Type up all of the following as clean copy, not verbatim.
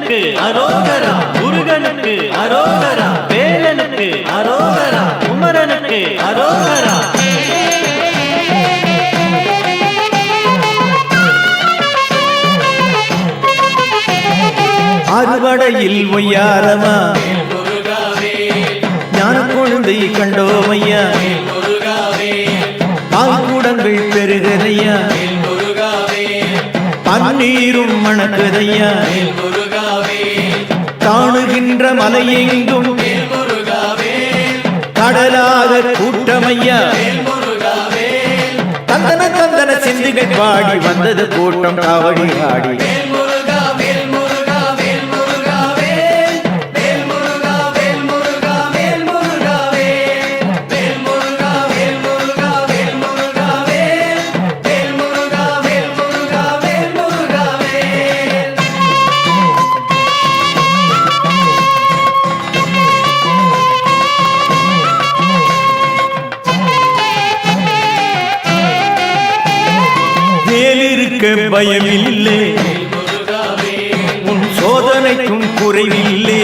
கந்தனுக்கு அரோகரா, முருகனுக்கு அரோகரா, வேலனுக்கு அரோகரா, குமரனுக்கு அரோகரா. அறுவடையில் ஒய்யாரமா ஞான குழந்தை கண்டோமையா, பால்குடங்கள் பெருகதையா, பன்னீரும் மணக்குதையா, காணுகின்ற மலையெங்கும் கடலாக கூட்டமையா, தந்தன தந்தன சிந்துகள் பாடி வந்தது கூட்டம் காவடி ஆடி. பயமில்லை உன் சோதனைக்கும் குறைவில்லை,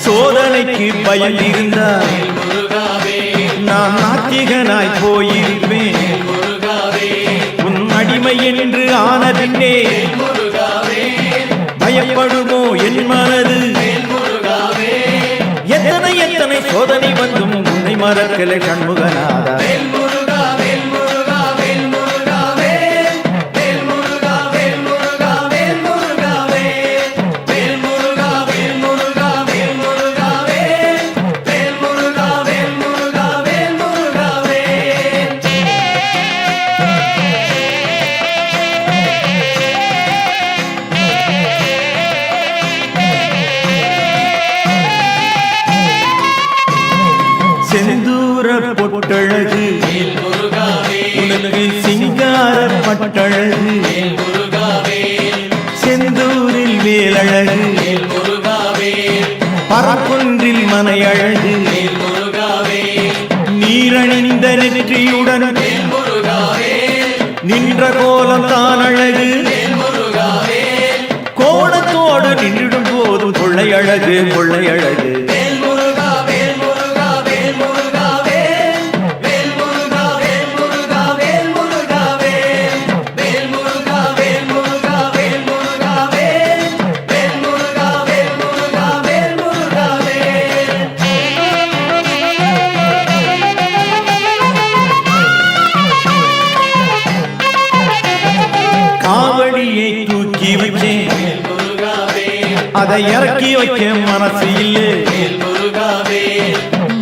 சோதனைக்கு பயம் இருந்தால் நான் நாத்திகனாய் போயிருப்பேன். உன் அடிமை என்று ஆனதின்னே பயப்படுமோ என் மனது? எத்தனை எத்தனை சோதனை வந்தும் உன்னை மறக்கலை கண்முகநாதா. செந்தூர பொட்டழகு உனக்கு சிங்கார பட்டழகு, செந்தூரில் வேலழகு பரப்பொன்றில் மனையழகு, நீரணிந்த நெற்றியுடன் நின்ற கோலம் தான் அழகு, கோலத்தோடு நின்றிடும் போதும் கொள்ளையழகு கொள்ளையழகு. காவடியை தூக்கி வச்சேன், அதை இறக்கி வைக்க மனசு இல்லை,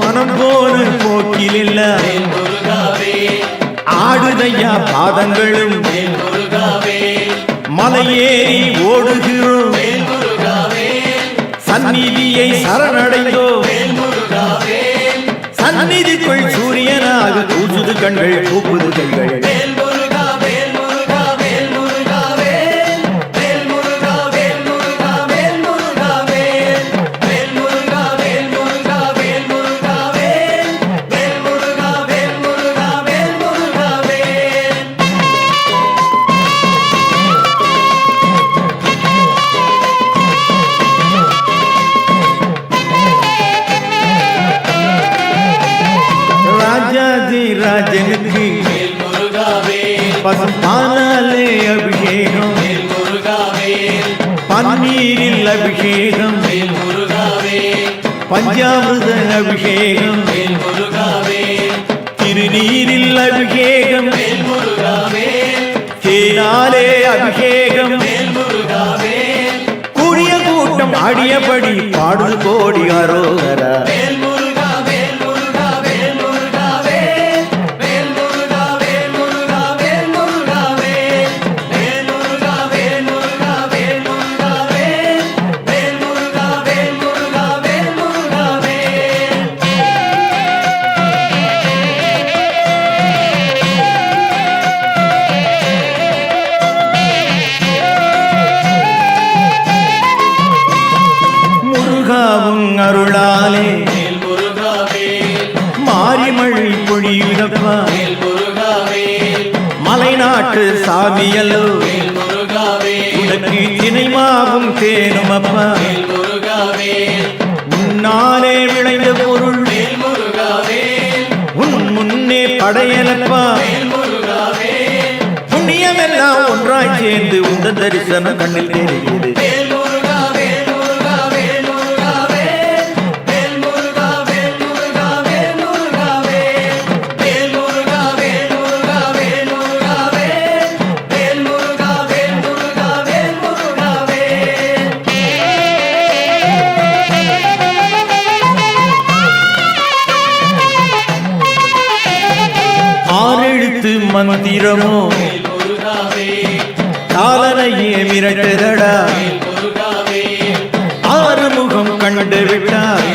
மனம் போன போக்கில் இல்ல, ஆடுதையா பாதங்களும் மலையேறி ஓடுகிறோம், சந்நிதியை சரணடைந்தோ, சந்நிதிக்குள் சூரியனாக தூசுது கண்கள் கூப்புது கைகள். ராஜனுக்கு பசும்பாலே அபிஷேகம், பன்னீரில் அபிஷேகம், பஞ்சாமிர்த அபிஷேகம், திருநீரில் அபிஷேகம், தேனாலே அபிஷேகம், கூடிய கூட்டம் ஆடியபடி பாடுது கோடி அரோகரா. அருளாலே மாரிமழை பொழியுதப்பா, மலைநாட்டு சாமியல்லோ உனக்கு தினைமாவும் தேனும் அப்பா உன்னாலே விளைந்த பொருள் உன் முன்னே படையலப்பா புண்ணியமெல்லாம் ஒன்றாய் சேர்ந்து உந்த தரிசனம் கண்ணில் தெரிகிறது மந்திரமோ காலனையே மிரட்டுதடா ஆறுமுகம் கண்டு விட்டார்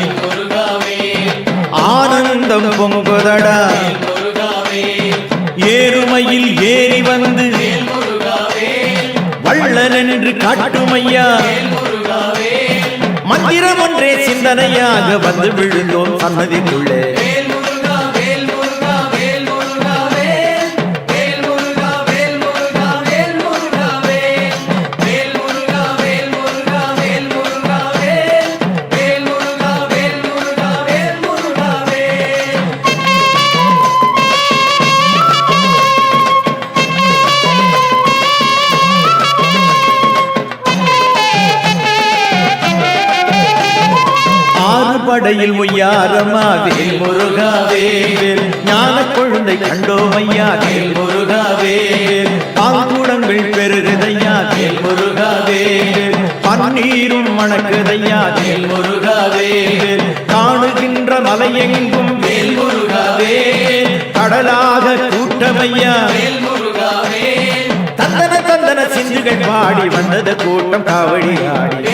ஆனந்தம் பொங்குதடா ஏறுமையில் ஏறி வந்து வள்ளல் என்று காட்டுமையா மந்திரம் ஒன்றே சிந்தனையாக வந்து விழுந்தோம் சன்னதிக்குள்ளே படையில் ஒய்யாரமா வேல் முருகாவே ஞான கொழுந்தை கண்டோமையா வேல் முருகாவே பாங்குடங்கள் பெருகுதையா வேல் முருகாவே பன்னீரும் மணக்குதையா வேல் முருகாவே காணுகின்ற மலையெங்கும் வேல் முருகாவே கடலாக கூட்டமையா வேல் முருகாவே தந்தன தந்தன சிந்துகள் பாடி வந்தது கூட்டம் காவடி ஆடி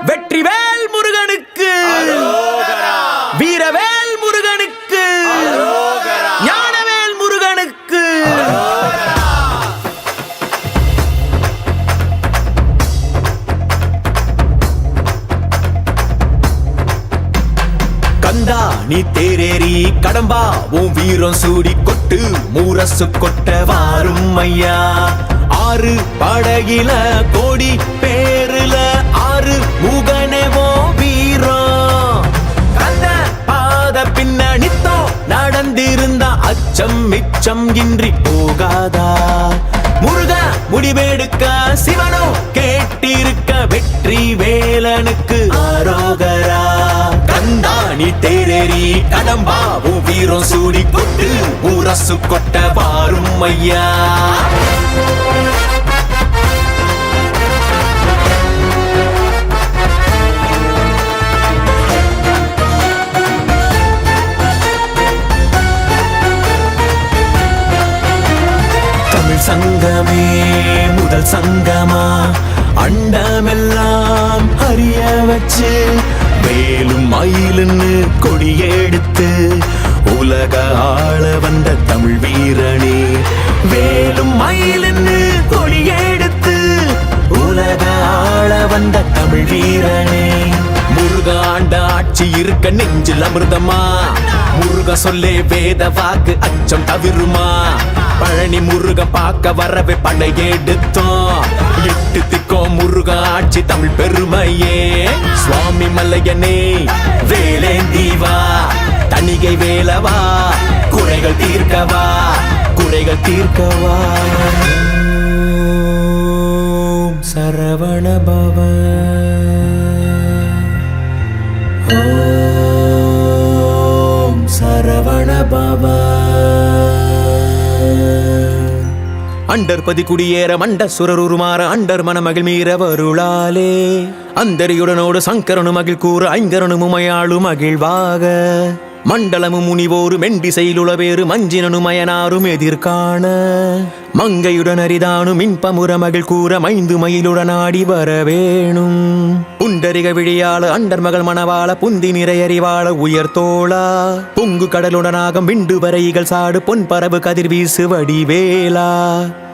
வெற்றிவேல் முருகனுக்கு வீரவேல் முருகனுக்கு ஞானவேல் முருகனுக்கு கந்தா நீ தேரேறி கடம்பா உன் வீரம் சூடி கொட்டு மூரசு கொட்ட வாரும் ஐயா ஆறு படகில கோடி பேருல ஆறு முகனேவோ வீரம் கந்த பாத பின்னணித்தோ நடந்திருந்த அச்சம் மிச்சம் இன்றி போகாதா முருக முடிவெடுக்க சிவனோ கேட்டிருக்க வெற்றி வேலனுக்கு ஆரோகரா கந்தாணி தேரேறி கடம்பாவும் வீரம் சூடி கொட்டு ஊரசு கொட்ட வாரும் ஐயா சங்கமே முதல் சங்கமா அண்டமெல்லாம் அறிய வச்சு வேலும் மயிலுன்னு கொடியெடுத்து உலக ஆள வந்த தமிழ் வீரனே வேலும் மயிலுன்னு கொடியெடுத்து உலக ஆள வந்த தமிழ் வீரனே முருகாண்ட ஆட்சி இருக்க நெஞ்சில் அமிர்தமா முருக சொல்லே வேத வாக்கு அச்சம் தவிருமா பழனி முருக பார்க்க வரவே படையெடுத்தோம் எட்டு திக்கோ முருக ஆட்சி தமிழ் பெருமையே சுவாமி மலையனே வேலேந்தீவா தணிகை வேலவா குறைகள் தீர்க்கவா குறைகள் தீர்க்கவா சரவண பவ ஓம் சரவண பவ அண்டர்பதி குடியேற மண்டசுரர் உருமாற அண்டர் மணமகிழ் மீற வருளாலே அந்தரியுடனோடு சங்கரனு மகிழ் கூற ஐங்கரனு முமையாளு மகிழ்வாக மண்டலமு முனிவோரு மெண்டிசையிலுளவேறு மஞ்சினனு மயனாரும் எதிர்காண மங்கையுடன் அரிதானு மின்பமுற மகிழ் கூற மைந்து மயிலுடனாடி வரவேணும் புண்டரிக விழியாள அண்டர் மகள் மணவாள புந்தி நிறையறிவாள உயர்த்தோளா பொங்கு கடலுடனாகம் விண்டு வரைகள் சாடு பொன் பரவு கதிர் வீசு வடிவேலா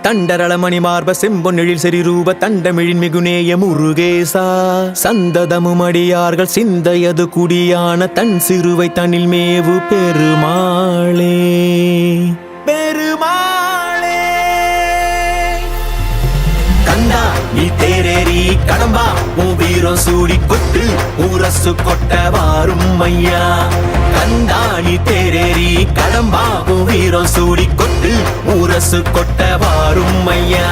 தண்டரளமணி மார்ப செம்பொன்னெழில் செறிரூப தண்டமிழின் மிகுநேய முருகேசா சந்ததமும் அடியார்கள் சிந்தையது குடியான தன் சிறுவை தனில் மேவு பெருமாளே பெருமாளே கந்தா நீ தேரேறி கடம்பா உன் வீரம் சூடி கொட்டு ஊரசு கொட்ட வாரும் ஐயா கந்தா நீ தேரேறி கடம்பா உன் வீரம் சூடி கொட்டு ஊரசு கொட்ட வாரும் ஐயா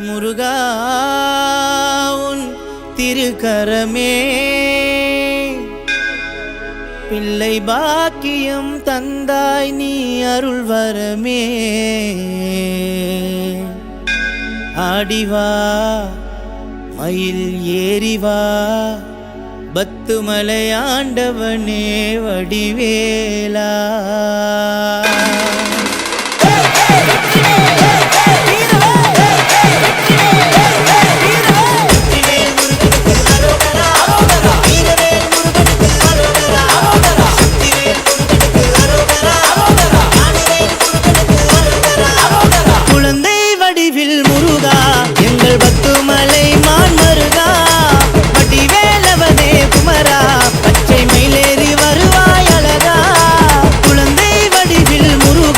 முருகா உன் திருக்கரமே பிள்ளை பாக்கியம் தந்தாய் நீ அருள் வரமே ஆடிவா மயில் ஏறிவா பத்துமலை ஆண்டவனே வடிவேலா முருகா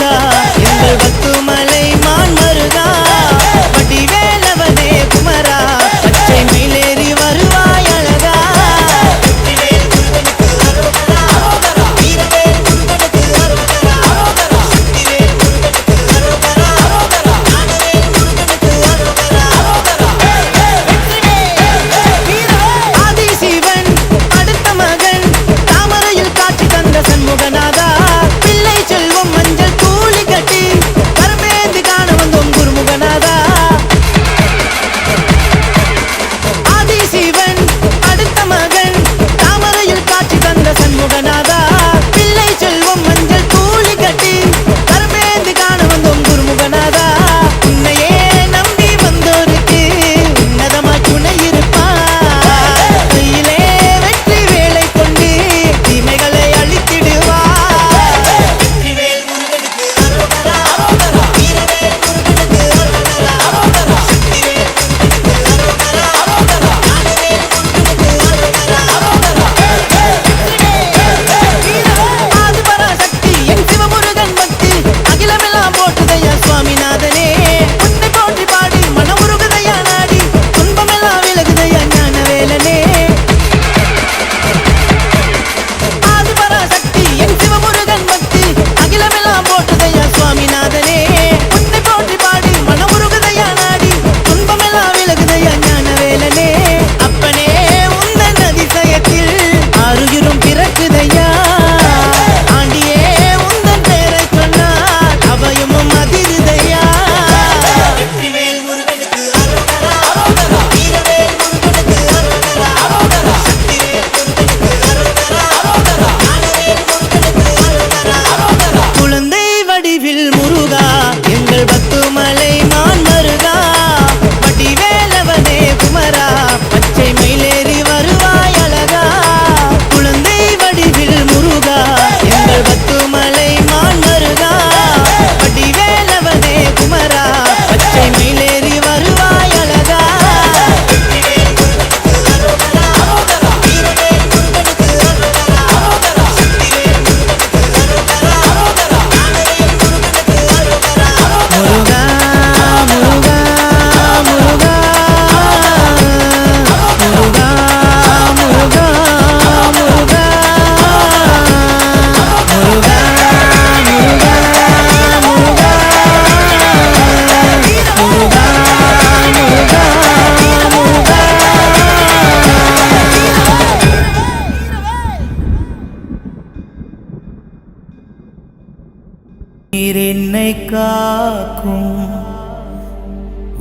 என்னை காக்கும்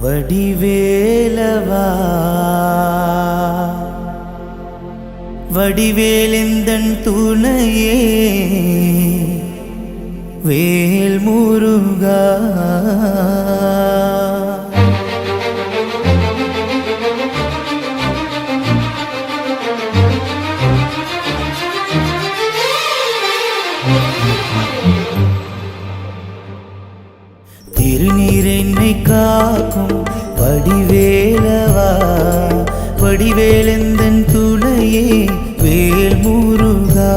வடிவேலவா வடிவேலெந்தன் துணையே வேல் முருகா திருநீர் என்னை காக்கும் வடிவேலவா வடிவேலெந்தன் துணையே வேல் முருகா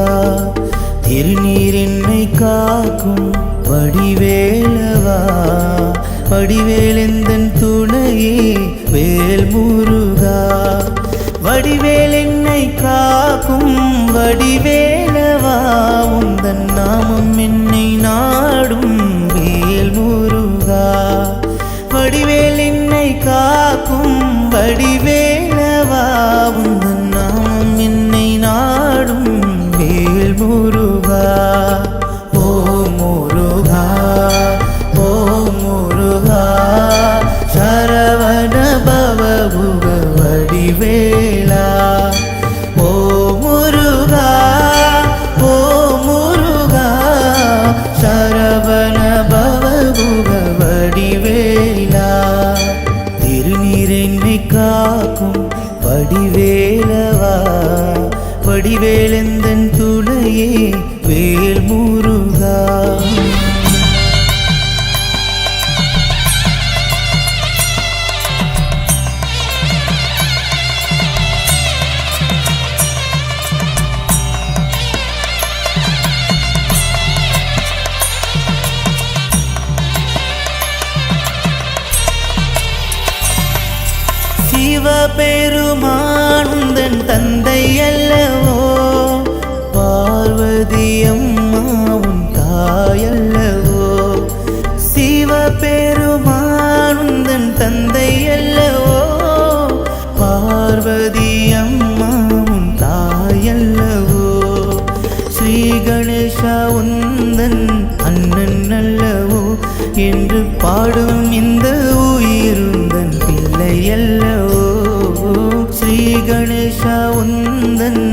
திருநீர் என்னை காக்கும் வடிவேலவா வடிவேலெந்தன் துணையே வேல் முருகா வடிவேல் என்னை காக்கும் வடிவேலவா உந்தன் நாமம் என்னை நாடும் வேல் முருகா வடிவேல் என்னை காக்கும் வடிவேலவா உந்தன் நாமம் என்னை நாடும் வேல் முருகா ஓ முருகா ஓ முருகா சரவண பவகுக வடிவேலா ஓ முருகா ஓ முருகா சரவண பவகுக வடிவேலா திருநீர் என்னை காக்கும் வடிவேலவா வடிவேலெந்தன் துணையே வேல் முருகா சிவபெருமானுந்தன் தந்தை அல்லவோ பார்வதி அம்மாவும் தாயல்லவோ சிவபெருமானுந்தன் தந்தை அல்லவோ பார்வதி அம்மாவும் தாயல்லவோ ஸ்ரீ கணேசா உந்தன் அண்ணன் அல்லவோ என்று பாடும் இந்த உயிருந்தன் பிள்ளை அல்லவோ ஸ்ரீ கணேசா உந்தன்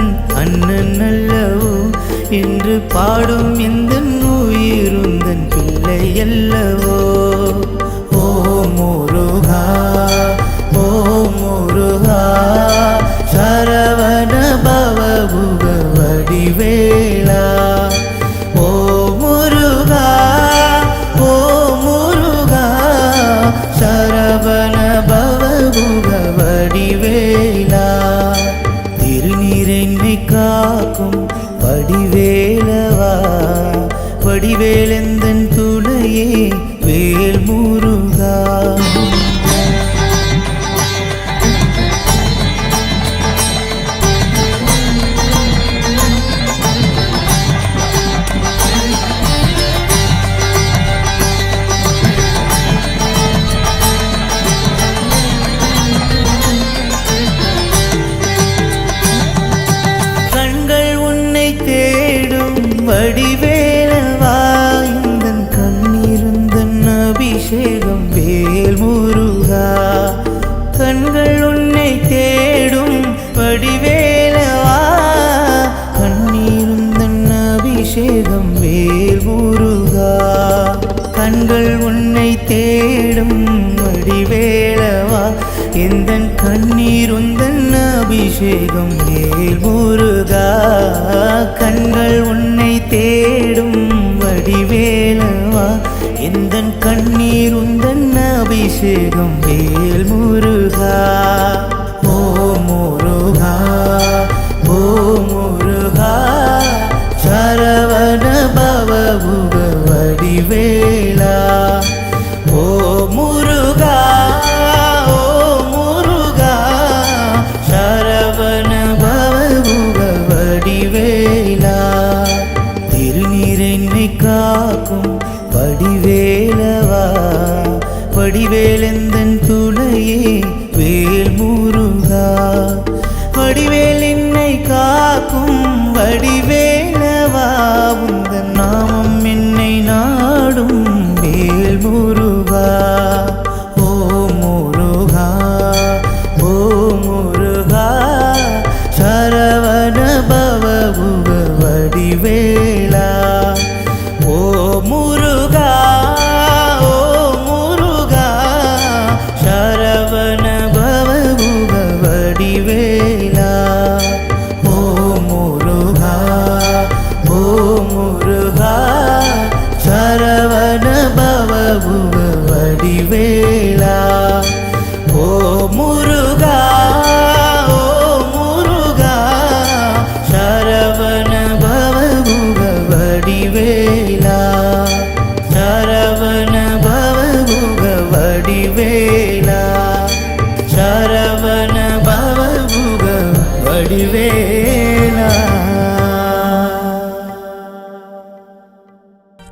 அண்ணன் அல்லவோ என்று பாடும் இந்த உயிருந்தன் பிள்ளை அல்லவோ ஓ முருகா ஓ முருகா சரவண பவகுக வடிவேலா ஓ முருகா ஓ முருகா சரவண பவகுக வடிவேலா திருநீர் என்னை காக்கும் வடிவேலவா வடிவேலெந்தன் துணையே வேல் முருகா வடிவேலவா இந்தன் கண்ணீருந்தன் அபிஷேகம் வேல் முருகா கண்கள் உன்னை தேடும் வடிவேலவா கண்ணீருந்தன் அபிஷேகம் வேல் முருகா கண்கள் உன்னை தேடும் வடிவேலவா எந்தன் கண்ணீருந்தன் அபிஷேகம் வேல் முருகா கண்கள் உன்னை தேடும் வடிவேலவா எந்தன் கண்ணீருந்தன் அபிஷேகம் வேல் முருகா ஓ முருகா ஓ முருகா சரவண பவகுக வடிவேலா ஓ முருகா ஓ முருகா சரவண பவகுக வடிவேலா திருநீர் என்னை காக்கும் வடிவேலவா வடிவேலெந்தன் துணையே வேல் முருகா வடிவேல் என்னை காக்கும் வடிவேலவா உந்தன் நாமம் என்னை நாடும் வடிவேலா சரவண பவமுக வடிவேலா.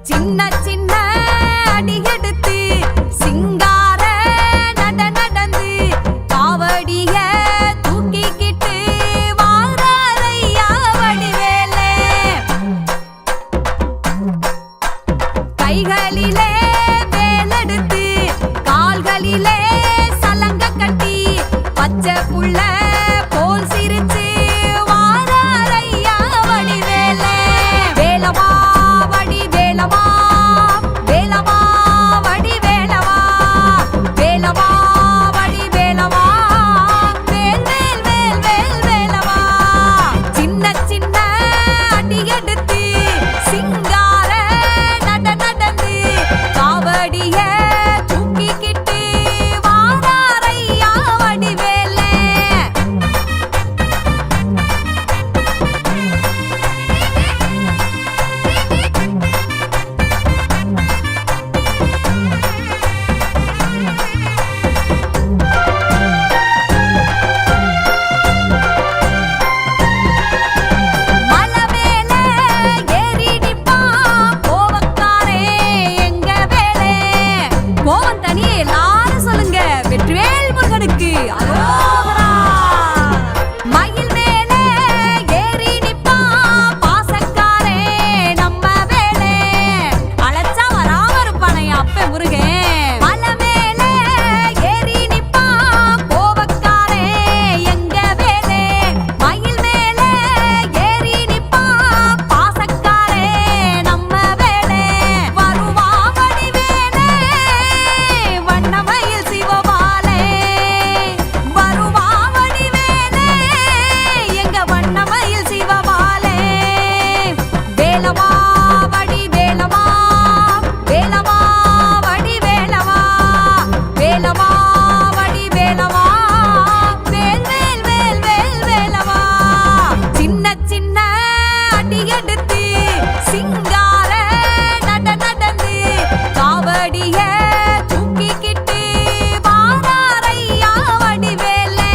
சின்ன சின்ன அடியெடுத்து சிங்கார நட நடந்து காவடிய தூக்கிக்கிட்டு வாராரையா வடிவேலே. கைகளிலே வேலெடுத்து கால்களிலே சலங்க கட்டி பச்சை புள்ள போல் சிரிச்சு வாராரையா வடிவேலே. வேலவா வடிவேலவா வேலவா வடிவேலவா வேலவா வடிவேலவா வேல் வேல் வேல் வேல் வேலவா. சின்ன சின்ன அடியெடுத்து சிங்கார நட நடந்து காவடிய தூக்கிக்கிட்டு வாராரையா வடிவேலே. மலை மேல ஏறி நிப்பான் கோவக்காரே எங்க வேலே. கோவம் தனியே எல்லாரும் சொல்லுங்க, வெற்றிவேல் முருகனுக்கு அரோகரா. மயில் மேல ஏறி நிப்பான் பாசக்காரே நம்ம வேலே. அழைச்சா வராம இருப்பானே அப்ப முருகன். மலை மேல ஏறி நிப்பான் கோவக்காரே எங்க வேலே. மயில் மேல ஏறி நிப்பான் பாசக்காரே நம்ம வேலே. வருவா வடிவேலே வண்ணமயில் சிவபாலே. வருவா வடிவேலே எங்க வண்ணமயில் சிவபாலே. வேலவா வடிவேலவா வேலவா வடிவேலவா வேலவா வடிவேலவா வேல் வேல் வேல் வேல் வேலவா. சின்ன சின்ன அடியெடுத்து சிங்கார நட நடந்து காவடிய தூக்கிக்கிட்டு வாராரையா வடிவேலே.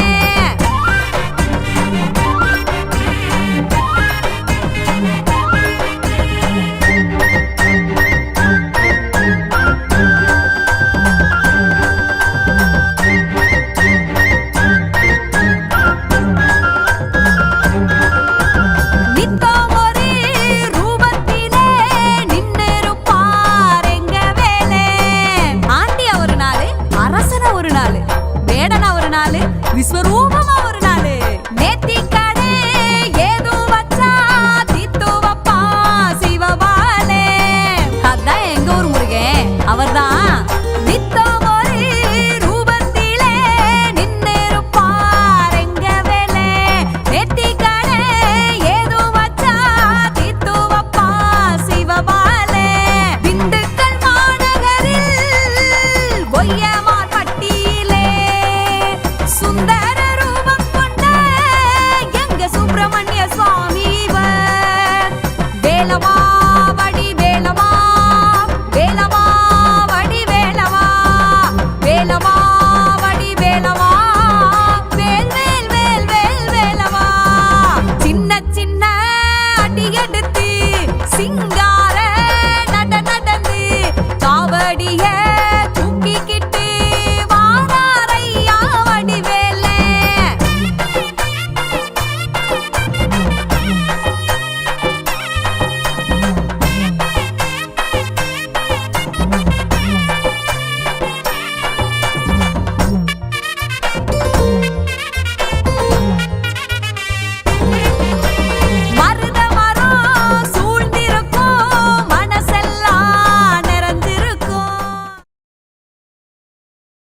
நித்தம் ஒரு ரூபத்திலே நின்னிருப்பார் எங்க வேலே. ஆண்டியா ஒரு நாளு, அரசனா ஒரு நாளு, வேடனா ஒரு நாளு, விஸ்வரூபமா ஒரு நாளு. நேத்திக்கடை ஏதோ வச்சா தீத்து வப்பா சிவபாலே. அதான் எங்க ஊர் முருகன், அவர்தான். நித்தம் ஒரு ரூபத்திலே நின்னிருப்பார் எங்க வேலே. நேத்திக்கடை ஏதோ வச்சா தீத்து வப்பா சிவபாலே. திண்டுக்கல் மாநகரில் ஒய்யமார் பட்டியிலே சுந்தர ரூபம் கொண்ட எங்க சுப்பிரமணிய சுவாமி இவர். வேலவா வடிவேலவா வேலவா வடிவேலவா வேலவா வடிவேலவா வேல் வேல் வேல் வேல் வேலவா. சின்ன சின்ன அடியெடுத்து சிங்க